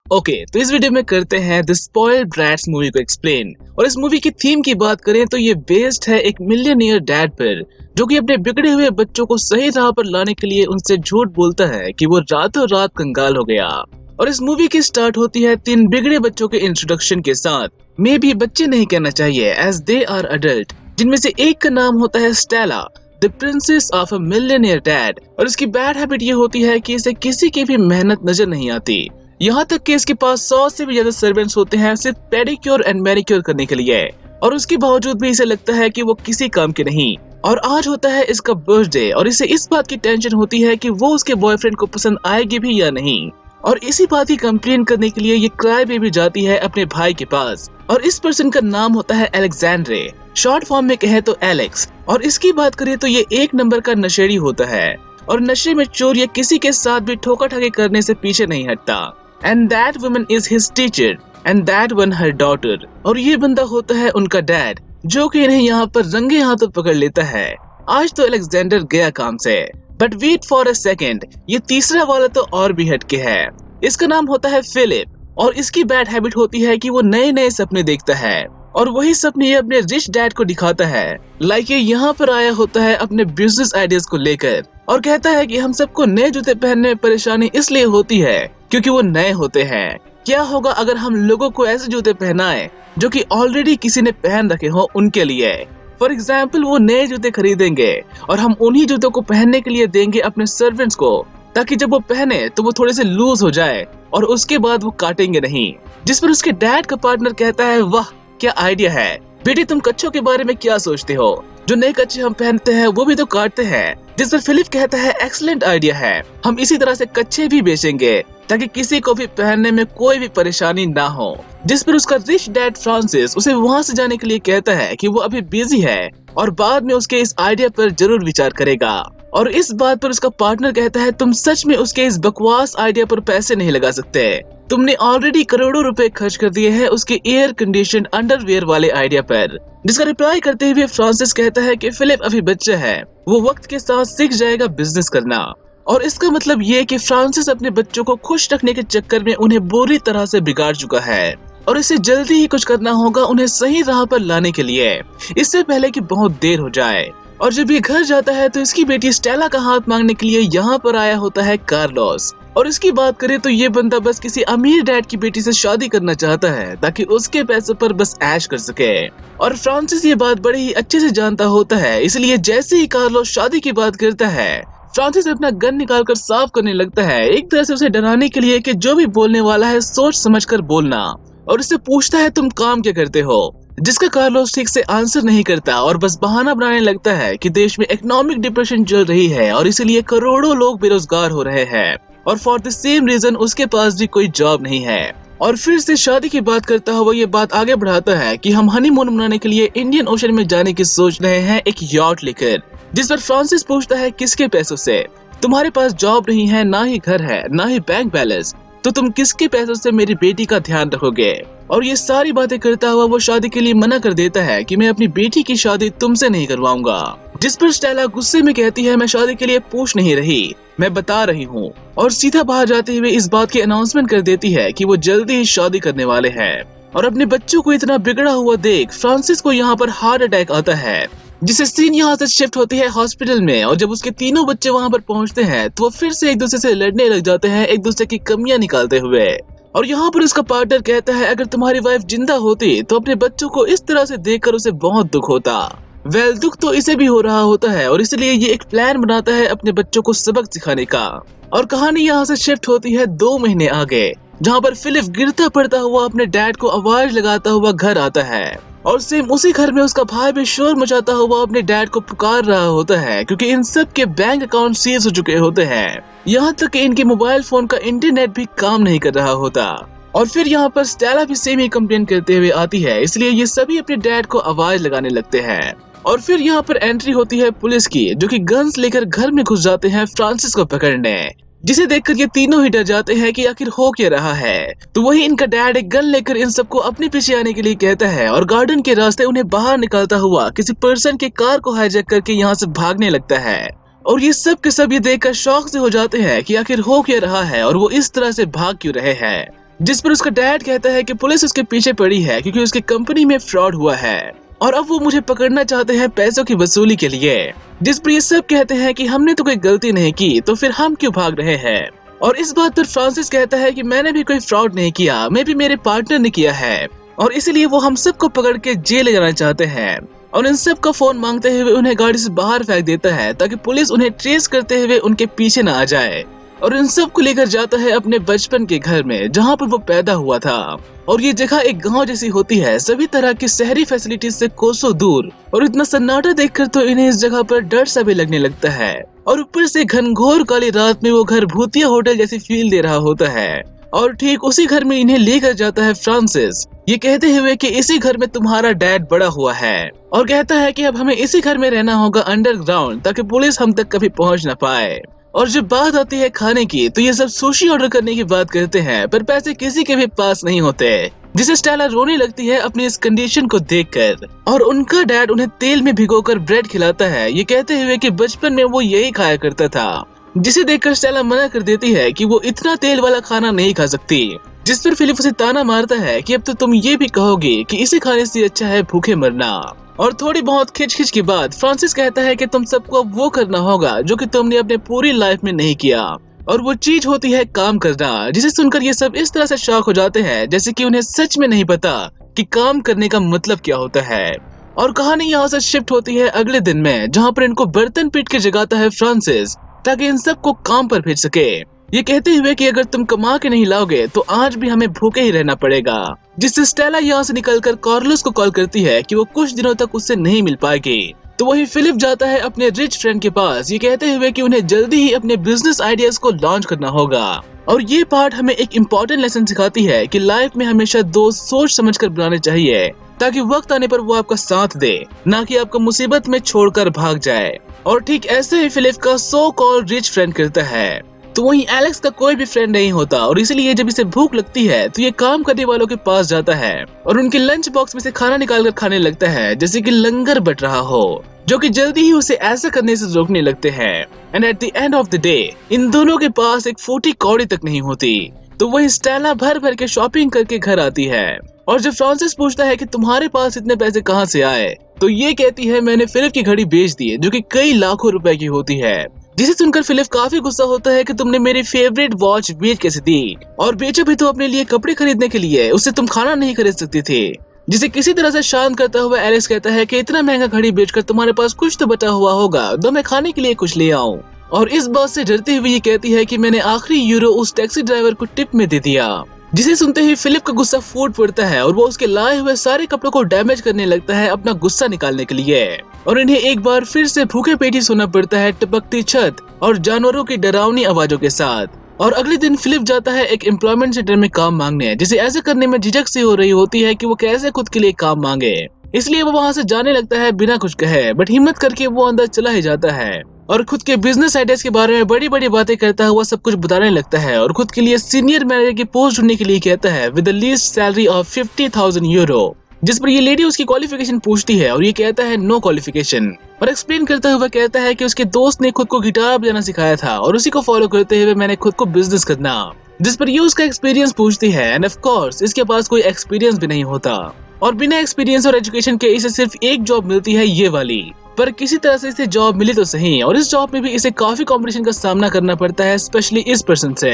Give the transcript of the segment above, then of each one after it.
तो इस वीडियो में करते हैं द स्पॉइल्ड ब्रैट्स मूवी को एक्सप्लेन। और इस मूवी की थीम की बात करें तो ये बेस्ड है एक मिलियनियर डैड पर, जो कि अपने बिगड़े हुए बच्चों को सही राह पर लाने के लिए उनसे झूठ बोलता है कि वो रातों रात कंगाल हो गया। और इस मूवी की स्टार्ट होती है 3 बिगड़े बच्चों के इंट्रोडक्शन के साथ। मे भी बच्चे नहीं कहना चाहिए एज दे आर अडल्ट, जिनमें से एक का नाम होता है Stella, the princess of a millionaire dad. और इसकी बैड हैबिट ये होती है कि इसे किसी की भी मेहनत नजर नहीं आती। यहाँ तक कि इसके पास 100 से भी ज्यादा सर्वेंट्स होते हैं सिर्फ पेडिक्योर एंड मैनिक्योर करने के लिए, और उसके बावजूद भी इसे लगता है कि वो किसी काम के नहीं। और आज होता है इसका बर्थडे और इसे इस बात की टेंशन होती है कि वो उसके बॉयफ्रेंड को पसंद आएगी भी या नहीं। और इसी बात की कंप्लेन करने के लिए ये क्राई बेबी जाती है अपने भाई के पास, और इस पर्सन का नाम होता है अलेक्जेंड्रे, शॉर्ट फॉर्म में कहे तो एलेक्स। और इसकी बात करें तो ये 1 नंबर का नशेड़ी होता है, और नशे में चोर या किसी के साथ भी ठोका ठाके करने से पीछे नहीं हटता। And that woman is his teacher, and that one her daughter। और ये बंदा होता है उनका डैड, जो कि इन्हें यहाँ पर रंगे हाथों पकड़ लेता है। आज तो अलेक्जेंडर गया काम से, but wait for a second, ये तीसरा वाला तो और भी हटके है। इसका नाम होता है फिलिप, और इसकी बैड हैबिट होती है कि वो नए नए सपने देखता है, और वही सपने ये अपने रिच डैड को दिखाता है। लाइक ये यहाँ पर आया होता है अपने बिजनेस आइडियाज को लेकर, और कहता है कि हम सबको नए जूते पहनने में परेशानी इसलिए होती है क्योंकि वो नए होते हैं। क्या होगा अगर हम लोगों को ऐसे जूते पहनाएं जो कि ऑलरेडी किसी ने पहन रखे हो उनके लिए। फॉर एग्जाम्पल, वो नए जूते खरीदेंगे और हम उन्हीं जूतों को पहनने के लिए देंगे अपने सर्वेंट्स को, ताकि जब वो पहने तो वो थोड़े से लूज हो जाए और उसके बाद वो काटेंगे नहीं। जिस पर उसके डैड का पार्टनर कहता है, वाह क्या आइडिया है बेटी, तुम कच्छों के बारे में क्या सोचते हो? जो नए कच्छे हम पहनते हैं वो भी तो काटते हैं। जिस पर फिलिप कहता है, एक्सीलेंट आइडिया है, हम इसी तरह से कच्छे भी बेचेंगे ताकि किसी को भी पहनने में कोई भी परेशानी ना हो। जिस पर उसका रिच डैड फ्रांसिस उसे वहाँ से जाने के लिए कहता है कि वो अभी बिजी है और बाद में उसके इस आइडिया पर जरूर विचार करेगा। और इस बात पर उसका पार्टनर कहता है, तुम सच में उसके इस बकवास आइडिया पर पैसे नहीं लगा सकते, तुमने ऑलरेडी करोड़ों रुपए खर्च कर दिए हैं उसके एयर कंडीशन अंडरवियर वाले आइडिया पर। जिसका रिप्लाई करते हुए फ्रांसिस कहता है कि फिलिप अभी बच्चा है, वो वक्त के साथ सीख जाएगा बिजनेस करना। और इसका मतलब ये कि फ्रांसिस अपने बच्चों को खुश रखने के चक्कर में उन्हें बुरी तरह से बिगाड़ चुका है, और इसे जल्दी ही कुछ करना होगा उन्हें सही राह पर लाने के लिए, इससे पहले कि बहुत देर हो जाए। और जब ये घर जाता है तो इसकी बेटी स्टेला का हाथ मांगने के लिए यहाँ पर आया होता है कार्लोस। और इसकी बात करें तो ये बंदा बस किसी अमीर डैड की बेटी से शादी करना चाहता है ताकि उसके पैसों पर बस ऐश कर सके। और फ्रांसिस ये बात बड़े ही अच्छे से जानता होता है, इसलिए जैसे ही कार्लोस शादी की बात करता है, फ्रांसिस अपना गन निकालकर साफ करने लगता है, एक तरह से उसे डराने के लिए कि जो भी बोलने वाला है सोच समझकर बोलना। और इससे पूछता है, तुम काम क्या करते हो? जिसका कार्लोस ठीक से आंसर नहीं करता और बस बहाना बनाने लगता है कि देश में इकोनॉमिक डिप्रेशन चल रही है और इसलिए करोड़ों लोग बेरोजगार हो रहे हैं, और फॉर द सेम रीजन उसके पास भी कोई जॉब नहीं है। और फिर से शादी की बात करता हुआ ये बात आगे बढ़ाता है कि हम हनीमून मनाने के लिए इंडियन ओशन में जाने की सोच रहे हैं एक यॉट लेकर। जिस पर फ्रांसिस पूछता है, किसके पैसों से? तुम्हारे पास जॉब नहीं है, ना ही घर है, ना ही बैंक बैलेंस, तो तुम किसके पैसों से मेरी बेटी का ध्यान रखोगे? और ये सारी बातें करता हुआ वो शादी के लिए मना कर देता है कि मैं अपनी बेटी की शादी तुमसे नहीं करवाऊंगा। जिस पर स्टेला गुस्से में कहती है, मैं शादी के लिए पूछ नहीं रही, मैं बता रही हूँ। और सीधा बाहर जाते हुए इस बात की अनाउंसमेंट कर देती है कि वो जल्दी ही शादी करने वाले हैं। और अपने बच्चों को इतना बिगड़ा हुआ देख फ्रांसिस को यहाँ पर हार्ट अटैक आता है, जिससे सीन यहाँ से शिफ्ट होती है हॉस्पिटल में। और जब उसके तीनों बच्चे वहाँ पर पहुँचते हैं तो वो फिर से एक दूसरे से लड़ने लग जाते हैं, एक दूसरे की कमियां निकालते हुए। और यहाँ पर उसका पार्टनर कहता है, अगर तुम्हारी वाइफ जिंदा होती तो अपने बच्चों को इस तरह से देखकर उसे बहुत दुख होता। दुख तो इसे भी हो रहा होता है, और इसलिए ये एक प्लान बनाता है अपने बच्चों को सबक सिखाने का। और कहानी यहाँ से शिफ्ट होती है 2 महीने आगे, जहाँ पर फिलिप गिरता पड़ता हुआ अपने डैड को आवाज लगाता हुआ घर आता है, और सेम उसी घर में उसका भाई भी शोर मचाता हुआ अपने डैड को पुकार रहा होता है, क्योंकि इन सब के बैंक अकाउंट सीज हो चुके होते हैं, यहाँ तक कि इनके मोबाइल फोन का इंटरनेट भी काम नहीं कर रहा होता। और फिर यहाँ पर स्टेला भी सेम ही कंप्लेन करते हुए आती है, इसलिए ये सभी अपने डैड को आवाज लगाने लगते हैं। और फिर यहाँ पर एंट्री होती है पुलिस की, जो कि गन्स लेकर घर में घुस जाते हैं फ्रांसिस को पकड़ने, जिसे देखकर ये तीनों ही डर जाते हैं कि आखिर हो क्या रहा है। तो वही इनका डैड एक गन लेकर इन सबको अपने पीछे आने के लिए कहता है, और गार्डन के रास्ते उन्हें बाहर निकालता हुआ किसी पर्सन के कार को हाईजैक करके यहाँ से भागने लगता है। और ये सब के सब ये देखकर शौक से हो जाते हैं कि आखिर हो क्या रहा है और वो इस तरह से भाग क्यों रहे हैं। जिस पर उसका डैड कहता है कि पुलिस उसके पीछे पड़ी है क्योंकि उसकी कंपनी में फ्रॉड हुआ है और अब वो मुझे पकड़ना चाहते हैं पैसों की वसूली के लिए। जिस पर ये सब कहते हैं कि हमने तो कोई गलती नहीं की तो फिर हम क्यों भाग रहे हैं। और इस बात पर फ्रांसिस कहता है कि मैंने भी कोई फ्रॉड नहीं किया, मैं भी मेरे पार्टनर ने किया है और इसीलिए वो हम सबको पकड़ के जेल ले जाना चाहते हैं। और इन सब का फोन मांगते हुए उन्हें गाड़ी से बाहर फेंक देता है ताकि पुलिस उन्हें ट्रेस करते हुए उनके पीछे न आ जाए। और इन सब को लेकर जाता है अपने बचपन के घर में जहाँ पर वो पैदा हुआ था। और ये जगह एक गांव जैसी होती है, सभी तरह की शहरी फैसिलिटीज से कोसों दूर। और इतना सन्नाटा देखकर तो इन्हें इस जगह पर डर सा भी लगने लगता है। और ऊपर से घनघोर काली रात में वो घर भूतिया होटल जैसी फील दे रहा होता है। और ठीक उसी घर में इन्हें लेकर जाता है फ्रांसिस, ये कहते हुए कि इसी घर में तुम्हारा डैड बड़ा हुआ है। और कहता है कि अब हमें इसी घर में रहना होगा अंडरग्राउंड ताकि पुलिस हम तक कभी पहुंच न पाए। और जब बात आती है खाने की तो ये सब सुशी ऑर्डर करने की बात करते हैं, पर पैसे किसी के भी पास नहीं होते, जिसे स्टेला रोने लगती है अपनी इस कंडीशन को देखकर। और उनका डैड उन्हें तेल में भिगोकर ब्रेड खिलाता है, ये कहते हुए कि बचपन में वो यही खाया करता था, जिसे देखकर स्टेला मना कर देती है कि वो इतना तेल वाला खाना नहीं खा सकती। जिस पर फिलिप उसे ताना मारता है कि अब तो तुम ये भी कहोगे कि इसे खाने से अच्छा है भूखे मरना। और थोड़ी बहुत खिचखिच के बाद फ्रांसिस कहता है कि तुम सबको अब वो करना होगा जो कि तुमने अपने पूरी लाइफ में नहीं किया, और वो चीज होती है काम करना। जिसे सुनकर ये सब इस तरह से शॉक हो जाते हैं जैसे कि उन्हें सच में नहीं पता कि काम करने का मतलब क्या होता है। और कहानी यहाँ से शिफ्ट होती है अगले दिन में, जहाँ पर इनको बर्तन पीट के जगाता है फ्रांसिस ताकि इन सबको काम पर भेज सके, ये कहते हुए कि अगर तुम कमा के नहीं लाओगे तो आज भी हमें भूखे ही रहना पड़ेगा। जिससे स्टेला यहाँ से निकलकर कार्लोस को कॉल करती है कि वो कुछ दिनों तक उससे नहीं मिल पाएगी। तो वही फिलिप जाता है अपने रिच फ्रेंड के पास, ये कहते हुए कि उन्हें जल्दी ही अपने बिजनेस आइडियाज को लॉन्च करना होगा। और ये पार्ट हमें एक इम्पोर्टेंट लेसन सिखाती है कि लाइफ में हमेशा दोस्त सोच समझ कर बनाने चाहिए ताकि वक्त आने पर वो आपका साथ दे, ना कि आपको मुसीबत में छोड़कर भाग जाए। और ठीक ऐसे ही फिलिप का सो कॉल्ड रिच फ्रेंड करता है। तो वहीं एलेक्स का कोई भी फ्रेंड नहीं होता और इसलिए जब इसे भूख लगती है तो ये काम करने वालों के पास जाता है और उनके लंच बॉक्स में से खाना निकालकर खाने लगता है जैसे कि लंगर बट रहा हो, जो कि जल्दी ही उसे ऐसा करने से रोकने लगते हैं। And at the end of the day in दोनों के पास एक फूटी कौड़ी तक नहीं होती। तो वही स्टेला भर भर के शॉपिंग करके घर आती है और जब फ्रांसिस पूछता है कि तुम्हारे पास इतने पैसे कहाँ से आए, तो ये कहती है मैंने फिलिप की घड़ी बेच दी है जो कि कई लाखों रुपए की होती है। जिसे सुनकर फिलिप काफी गुस्सा होता है कि तुमने मेरी फेवरेट वॉच बेच कैसे दी, और बेचो भी तो अपने लिए कपड़े खरीदने के लिए, उससे तुम खाना नहीं खरीद सकती थी। जिसे किसी तरह से शांत करता हुआ एलेक्स कहता है कि इतना महंगा घड़ी बेचकर तुम्हारे पास कुछ तो बचा हुआ होगा, तो मैं खाने के लिए कुछ ले आऊं। और इस बात से डरते हुए ये कहती है कि मैंने आखिरी यूरो उस टैक्सी ड्राइवर को टिप में दे दिया। जिसे सुनते ही फिलिप का गुस्सा फूट पड़ता है और वो उसके लाए हुए सारे कपड़ों को डैमेज करने लगता है अपना गुस्सा निकालने के लिए। और इन्हें एक बार फिर से भूखे पेट ही सोना पड़ता है टपकती छत और जानवरों की डरावनी आवाजों के साथ। और अगले दिन फिलिप जाता है एक एम्प्लॉयमेंट सेंटर में काम मांगने, जिसे ऐसे करने में झिझक सी हो रही होती है कि वो कैसे खुद के लिए काम मांगे, इसलिए वो वहाँ से जाने लगता है बिना कुछ कहे, बट हिम्मत करके वो अंदर चला ही जाता है और खुद के बिजनेस आइडियाज के बारे में बड़ी बड़ी बातें करता हुआ सब कुछ बताने लगता है और खुद के लिए सीनियर मैनेजर की पोस्ट ढूंढने के लिए कहता है with the least salary of 50,000 euro. जिस पर ये लेडी उसकी क्वालिफिकेशन पूछती है और ये कहता है नो क्वालिफिकेशन, और एक्सप्लेन करता हुआ कहता है कि उसके दोस्त ने खुद को गिटार बजाना सिखाया था और उसी को फॉलो करते हुए मैंने खुद को बिजनेस करना। जिस पर ये उसका एक्सपीरियंस पूछती है एंड ऑफ कोर्स इसके पास कोई एक्सपीरियंस भी नहीं होता और बिना एक्सपीरियंस और एजुकेशन के इसे सिर्फ एक जॉब मिलती है ये वाली, पर किसी तरह से इसे जॉब मिली तो सही, और इस जॉब में भी इसे काफी कंपटीशन का सामना करना पड़ता है, स्पेशली इस पर्सन से।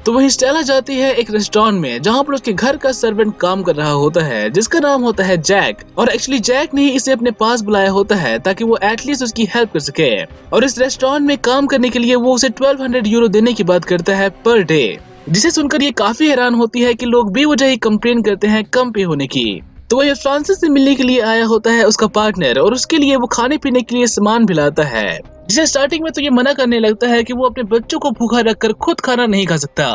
तो वहीं स्टेला जाती है एक रेस्टोरेंट में जहाँ पर उसके घर का सर्वेंट काम कर रहा होता है जिसका नाम होता है जैक, और एक्चुअली जैक ने इसे अपने पास बुलाया होता है ताकि वो एटलीस्ट उसकी हेल्प कर सके। और इस रेस्टोरेंट में काम करने के लिए वो उसे 1200 यूरो देने की बात करता है पर डे, जिसे सुनकर ये काफी हैरान होती है कि लोग बेवजह ही कंप्लेन करते हैं कम पे होने की। तो वह फ्रांसिस से मिलने के लिए आया होता है उसका पार्टनर और उसके लिए वो खाने पीने के लिए सामान भी लाता है, जिसे स्टार्टिंग में तो ये मना करने लगता है कि वो अपने बच्चों को भूखा रखकर खुद खाना नहीं खा सकता,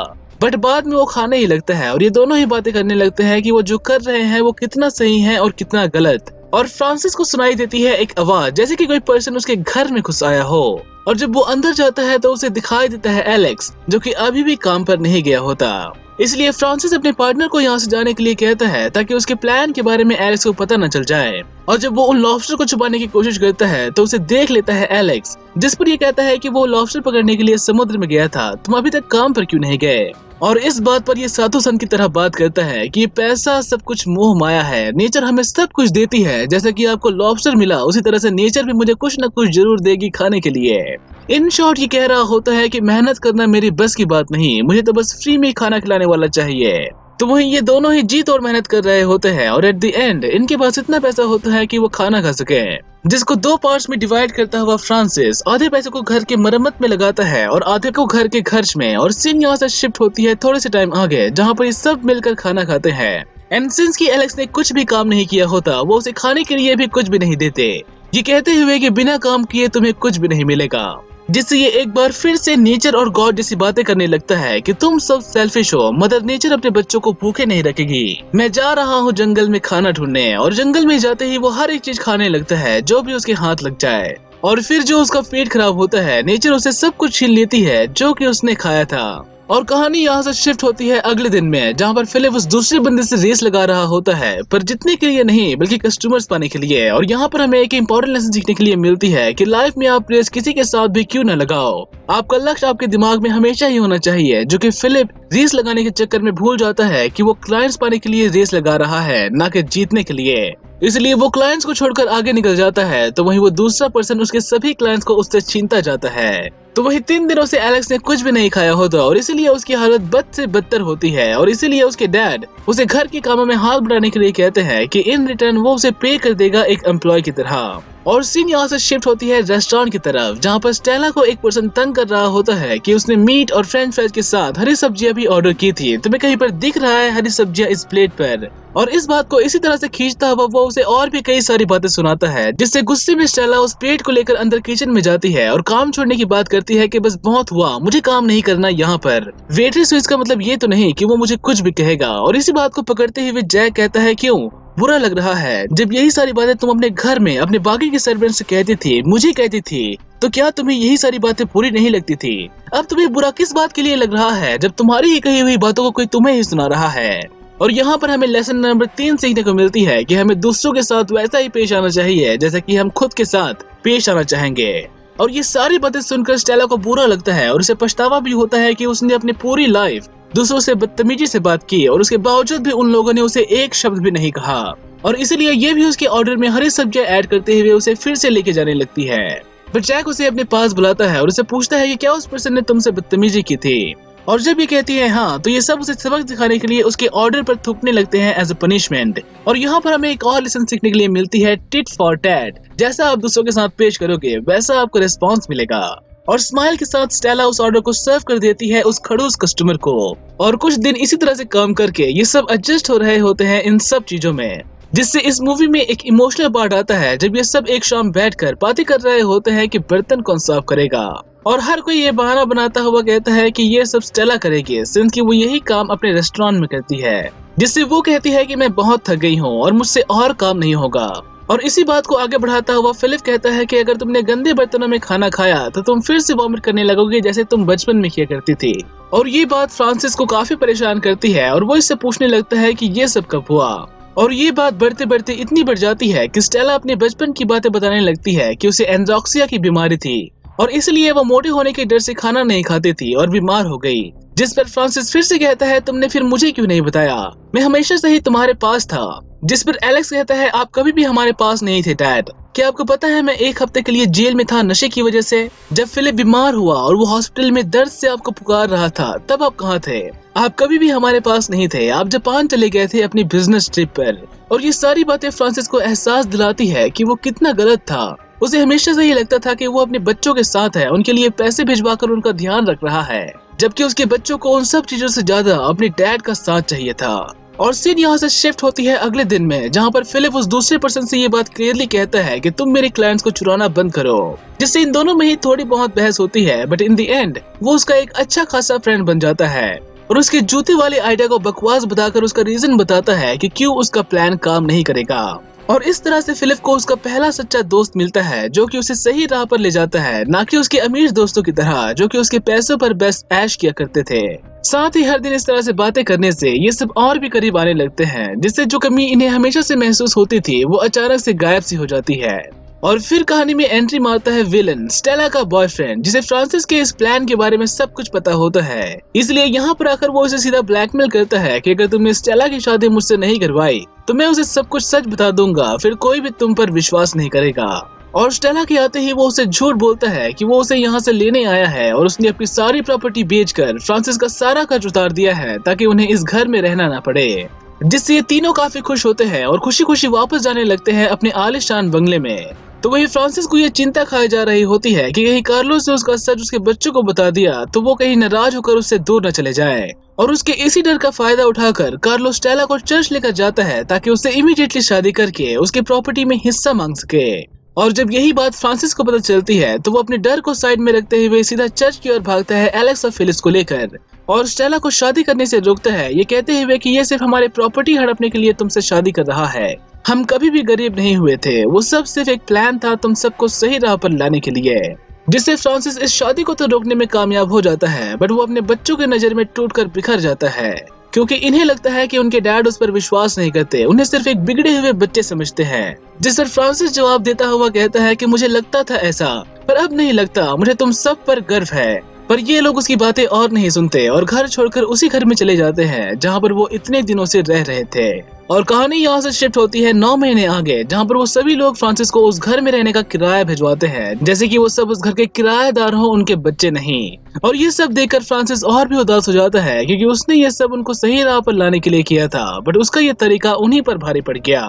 बट बाद में वो खाने ही लगता है और ये दोनों ही बातें करने लगते हैं कि वो जो कर रहे हैं वो कितना सही है और कितना गलत। और फ्रांसिस को सुनाई देती है एक आवाज जैसे कि कोई पर्सन उसके घर में घुस आया हो, और जब वो अंदर जाता है तो उसे दिखाई देता है एलेक्स, जो कि अभी भी काम पर नहीं गया होता। इसलिए फ्रांसिस अपने पार्टनर को यहाँ से जाने के लिए कहता है ताकि उसके प्लान के बारे में एलेक्स को पता न चल जाए। और जब वो उन लॉबस्टर को छुपाने की कोशिश करता है तो उसे देख लेता है एलेक्स, जिस पर ये कहता है कि वो लॉबस्टर पकड़ने के लिए समुद्र में गया था, तुम अभी तक काम पर क्यों नहीं गए। और इस बात पर ये साधु संत की तरह बात करता है कि ये पैसा सब कुछ मोह माया है, नेचर हमें सब कुछ देती है, जैसा कि आपको लॉबस्टर मिला उसी तरह से नेचर भी मुझे कुछ न कुछ जरूर देगी खाने के लिए। इन शॉर्ट ये कह रहा होता है कि मेहनत करना मेरी बस की बात नहीं, मुझे तो बस फ्री में खाना खिलाने वाला चाहिए। तो वहीं ये दोनों ही जीत और मेहनत कर रहे होते हैं और एट द एंड इनके पास इतना पैसा होता है कि वो खाना खा सके, जिसको दो पार्ट्स में डिवाइड करता हुआ फ्रांसिस आधे पैसे को घर की मरम्मत में लगाता है और आधे को घर के खर्च में। और सीन यहाँ से शिफ्ट होती है थोड़े से टाइम आगे, जहाँ पर ये सब मिलकर खाना खाते हैं। एंड सिंस की एलेक्स ने कुछ भी काम नहीं किया होता, वो उसे खाने के लिए भी कुछ भी नहीं देते, ये कहते हुए कि बिना काम किए तुम्हें कुछ भी नहीं मिलेगा, जिससे ये एक बार फिर से नेचर और गॉड जैसी बातें करने लगता है कि तुम सब सेल्फिश हो, मदर नेचर अपने बच्चों को भूखे नहीं रखेगी। मैं जा रहा हूँ जंगल में खाना ढूंढने, और जंगल में जाते ही वो हर एक चीज खाने लगता है जो भी उसके हाथ लग जाए। और फिर जो उसका पेट खराब होता है, नेचर उसे सब कुछ छीन लेती है जो कि उसने खाया था। और कहानी यहाँ से शिफ्ट होती है अगले दिन में, जहाँ पर फिलिप उस दूसरे बंदे से रेस लगा रहा होता है, पर जीतने के लिए नहीं बल्कि कस्टमर्स पाने के लिए। और यहाँ पर हमें एक इम्पोर्टेंट लेसन सीखने के लिए मिलती है कि लाइफ में आप रेस किसी के साथ भी क्यों न लगाओ, आपका लक्ष्य आपके दिमाग में हमेशा ही होना चाहिए। जो कि फिलिप रेस लगाने के चक्कर में भूल जाता है कि वो क्लाइंट्स पाने के लिए रेस लगा रहा है, न कि जीतने के लिए। इसलिए वो क्लाइंट्स को छोड़कर आगे निकल जाता है, तो वहीं वो दूसरा पर्सन उसके सभी क्लाइंट्स को उससे छीनता जाता है। तो वही 3 दिनों से एलेक्स ने कुछ भी नहीं खाया होता और इसीलिए उसकी हालत बद से बदतर होती है। और इसीलिए उसके डैड उसे घर के कामों में हाथ बढ़ाने के लिए कहते हैं कि इन रिटर्न वो उसे पे कर देगा एक एम्प्लॉय की तरह। और सीन यहाँ से शिफ्ट होती है रेस्टोरेंट की तरफ, जहाँ पर स्टेला को एक पर्सन तंग कर रहा होता है कि उसने मीट और फ्रेंच फ्राइज के साथ हरी सब्जियां भी ऑर्डर की थी, तुम्हें कहीं पर दिख रहा है हरी सब्जियां इस प्लेट पर। और इस बात को इसी तरह से खींचता हुआ वो उसे और भी कई सारी बातें सुनाता है, जिससे गुस्से में स्टेला उस प्लेट को लेकर अंदर किचन में जाती है और काम छोड़ने की बात करती है कि बस बहुत हुआ, मुझे काम नहीं करना यहाँ पर। वेट्रेस इसका मतलब ये तो नहीं कि वो मुझे कुछ भी कहेगा। और इसी बात को पकड़ते हुए जैक कहता है क्यों बुरा लग रहा है, जब यही सारी बातें तुम अपने घर में अपने बाकी के सर्वेंट से कहती थी, मुझे कहती थी, तो क्या तुम्हें यही सारी बातें बुरी नहीं लगती थी? अब तुम्हें बुरा किस बात के लिए लग रहा है जब तुम्हारी ही कही हुई बातों को कोई तुम्हें ही सुना रहा है? और यहाँ पर हमें लेसन नंबर 3 सीखने को मिलती है कि हमें दूसरों के साथ वैसा ही पेश आना चाहिए जैसा कि हम खुद के साथ पेश आना चाहेंगे। और ये सारी बातें सुनकर स्टेला को बुरा लगता है और उसे पछतावा भी होता है कि उसने अपनी पूरी लाइफ दूसरों से बदतमीजी से बात की और उसके बावजूद भी उन लोगों ने उसे एक शब्द भी नहीं कहा। और इसीलिए ये भी उसके ऑर्डर में हरी सब्जियां ऐड करते हुए उसे फिर से लेके जाने लगती है। पर जैक उसे अपने पास बुलाता है और उसे पूछता है कि क्या उस पर्सन ने तुमसे बदतमीजी की थी। और जब ये कहती है हाँ, तो ये सब उसे सबक दिखाने के लिए उसके ऑर्डर पर थूकने लगते हैं एज अ पनिशमेंट। और यहाँ पर हमें एक और लेसन सीखने के लिए मिलती है टिट फॉर टैट, जैसा आप दूसरों के साथ पेश करोगे वैसा आपको रिस्पॉन्स मिलेगा। और स्माइल के साथ स्टेला उस ऑर्डर को सर्व कर देती है उस खड़ूस कस्टमर को। और कुछ दिन इसी तरह से काम करके ये सब एडजस्ट हो रहे होते हैं इन सब चीजों में, जिससे इस मूवी में एक इमोशनल पार्ट आता है जब ये सब एक शाम बैठकर बातें कर रहे होते हैं कि बर्तन कौन साफ करेगा। और हर कोई ये बहाना बनाता हुआ कहता है कि ये सब स्टेला करेगी, सिंस कि वो यही काम अपने रेस्टोरेंट में करती है, जिससे वो कहती है कि मैं बहुत थक गई हूँ और मुझसे और काम नहीं होगा। और इसी बात को आगे बढ़ाता हुआ फिलिप कहता है कि अगर तुमने गंदे बर्तनों में खाना खाया तो तुम फिर से वॉमिट करने लगोगे जैसे तुम बचपन में किया करती थी। और ये बात फ्रांसिस को काफी परेशान करती है और वो इससे पूछने लगता है कि ये सब कब हुआ। और ये बात बढ़ते बढ़ते इतनी बढ़ जाती है कि स्टेला अपने बचपन की बातें बताने लगती है कि उसे एनोरेक्सिया की बीमारी थी और इसलिए वो मोटे होने के डर से खाना नहीं खाती थी और बीमार हो गई। जिस पर फ्रांसिस फिर से कहता है तुमने फिर मुझे क्यों नहीं बताया, मैं हमेशा से ही तुम्हारे पास था। जिस पर एलेक्स कहता है आप कभी भी हमारे पास नहीं थे डैड, क्या आपको पता है मैं 1 हफ्ते के लिए जेल में था नशे की वजह से। जब फिलिप बीमार हुआ और वो हॉस्पिटल में दर्द से आपको पुकार रहा था तब आप कहाँ थे? आप कभी भी हमारे पास नहीं थे, आप जापान चले गए थे अपनी बिजनेस ट्रिप पर। और ये सारी बातें फ्रांसिस को एहसास दिलाती है कि वो कितना गलत था। उसे हमेशा से ही लगता था कि वो अपने बच्चों के साथ है, उनके लिए पैसे भिजवाकर उनका ध्यान रख रहा है, जबकि उसके बच्चों को उन सब चीजों से ज्यादा अपने डैड का साथ चाहिए था। और सीन यहाँ से शिफ्ट होती है अगले दिन में, जहाँ पर फिलिप उस दूसरे पर्सन से ये बात क्लियरली कहता है कि तुम मेरे क्लाइंट्स को चुराना बंद करो, जिससे इन दोनों में ही थोड़ी बहुत बहस होती है। बट इन द एंड वो उसका एक अच्छा खासा फ्रेंड बन जाता है और उसके जूते वाले आइडिया को बकवास बताकर उसका रीजन बताता है कि क्यों उसका प्लान काम नहीं करेगा। और इस तरह से फिलिप को उसका पहला सच्चा दोस्त मिलता है जो कि उसे सही राह पर ले जाता है, ना कि उसके अमीर दोस्तों की तरह जो कि उसके पैसों पर बेस्ट ऐश किया करते थे। साथ ही हर दिन इस तरह से बातें करने से ये सब और भी करीब आने लगते हैं, जिससे जो कमी इन्हें हमेशा से महसूस होती थी वो अचानक से गायब सी हो जाती है। और फिर कहानी में एंट्री मारता है विलन स्टेला का बॉयफ्रेंड, जिसे फ्रांसिस के इस प्लान के बारे में सब कुछ पता होता है। इसलिए यहाँ पर आकर वो उसे सीधा ब्लैकमेल करता है कि अगर तुमने स्टेला की शादी मुझसे नहीं करवाई तो मैं उसे सब कुछ सच बता दूंगा, फिर कोई भी तुम पर विश्वास नहीं करेगा। और स्टेला के आते ही वो उसे झूठ बोलता है कि वो उसे यहाँ से लेने आया है और उसने अपनी सारी प्रॉपर्टी बेचकर फ्रांसिस का सारा कर्ज उतार दिया है ताकि उन्हें इस घर में रहना ना पड़े। जिससे ये तीनों काफी खुश होते हैं और खुशी खुशी वापस जाने लगते हैं अपने आलीशान बंगले में। तो वही फ्रांसिस को ये चिंता खाई जा रही होती है कि कहीं कार्लोस ने उसका सच उसके बच्चों को बता दिया तो वो कहीं नाराज होकर उससे दूर न चले जाए। और उसके इसी डर का फायदा उठाकर कार्लोस स्टेला को चर्च लेकर जाता है ताकि उससे इमीडिएटली शादी करके उसकी प्रॉपर्टी में हिस्सा मांग सके। और जब यही बात फ्रांसिस को पता चलती है तो वो अपने डर को साइड में रखते हुए सीधा चर्च की ओर भागता है एलेक्स और फिलिस को लेकर, और स्टेला को शादी करने से रोकता है, ये कहते हुए कि ये सिर्फ हमारे प्रॉपर्टी हड़पने के लिए तुमसे शादी कर रहा है। हम कभी भी गरीब नहीं हुए थे, वो सब सिर्फ एक प्लान था तुम सबको सही राह पर लाने के लिए। जिससे फ्रांसिस इस शादी को तो रोकने में कामयाब हो जाता है, बट वो अपने बच्चों के नजर में टूटकर बिखर जाता है, क्योंकि इन्हें लगता है कि उनके डैड उस पर विश्वास नहीं करते, उन्हें सिर्फ एक बिगड़े हुए बच्चे समझते हैं। जिस पर फ्रांसिस जवाब देता हुआ कहता है कि मुझे लगता था ऐसा, पर अब नहीं लगता, मुझे तुम सब पर गर्व है। पर ये लोग उसकी बातें और नहीं सुनते और घर छोड़कर उसी घर में चले जाते हैं जहाँ पर वो इतने दिनों से रह रहे थे। और कहानी यहाँ से शिफ्ट होती है 9 महीने आगे, जहाँ पर वो सभी लोग फ्रांसिस को उस घर में रहने का किराया भिजवाते हैं, जैसे कि वो सब उस घर के किराएदार हो, उनके बच्चे नहीं। और ये सब देखकर फ्रांसिस और भी उदास हो जाता है, क्योंकि उसने ये सब उनको सही राह पर लाने के लिए किया था, बट उसका ये तरीका उन्हीं पर भारी पड़ गया।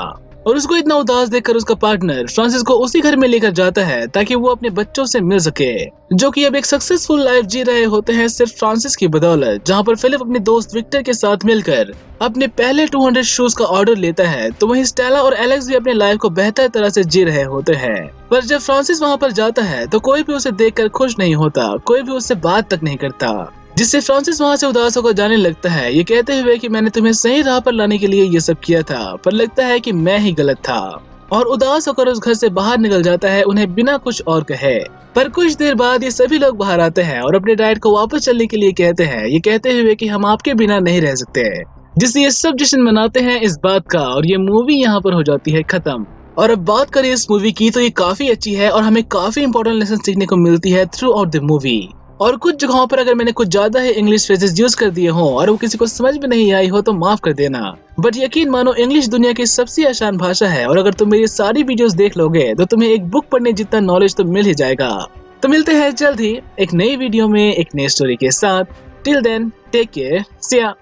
और उसको इतना उदास देखकर उसका पार्टनर फ्रांसिस को उसी घर में लेकर जाता है ताकि वो अपने बच्चों से मिल सके, जो कि अब एक सक्सेसफुल लाइफ जी रहे होते हैं सिर्फ फ्रांसिस की बदौलत। जहाँ पर फिलिप अपने दोस्त विक्टर के साथ मिलकर अपने पहले 200 शूज का ऑर्डर लेता है, तो वहीं स्टेला और एलेक्स भी अपने लाइफ को बेहतर तरह से जी रहे होते हैं। पर जब फ्रांसिस वहाँ पर जाता है तो कोई भी उसे देखकर खुश नहीं होता, कोई भी उससे बात तक नहीं करता, जिससे फ्रांसिस वहाँ से उदास होकर जाने लगता है, ये कहते हुए कि मैंने तुम्हें सही राह पर लाने के लिए ये सब किया था, पर लगता है कि मैं ही गलत था। और उदास होकर उस घर से बाहर निकल जाता है, उन्हें बिना कुछ और कहे। पर कुछ देर बाद ये सभी लोग बाहर आते हैं और अपने डैड को वापस चलने के लिए कहते हैं, ये कहते हुए कि हम आपके बिना नहीं रह सकते, जिससे ये सब जश्न मनाते हैं इस बात का। और ये मूवी यहाँ पर हो जाती है खत्म। और अब बात करें इस मूवी की तो ये काफी अच्छी है और हमें काफी इंपॉर्टेंट लेसन सीखने को मिलती है थ्रू आउट द मूवी। और कुछ जगहों पर अगर मैंने कुछ ज्यादा ही इंग्लिश फ्रेजेस यूज कर दिए हों और वो किसी को समझ में नहीं आई हो तो माफ कर देना, बट यकीन मानो इंग्लिश दुनिया की सबसे आसान भाषा है और अगर तुम मेरी सारी वीडियोस देख लोगे तो तुम्हें एक बुक पढ़ने जितना नॉलेज तो मिल ही जाएगा। तो मिलते हैं जल्द ही एक नई वीडियो में एक नई स्टोरी के साथ। टिल देन टेक केयर, सी या।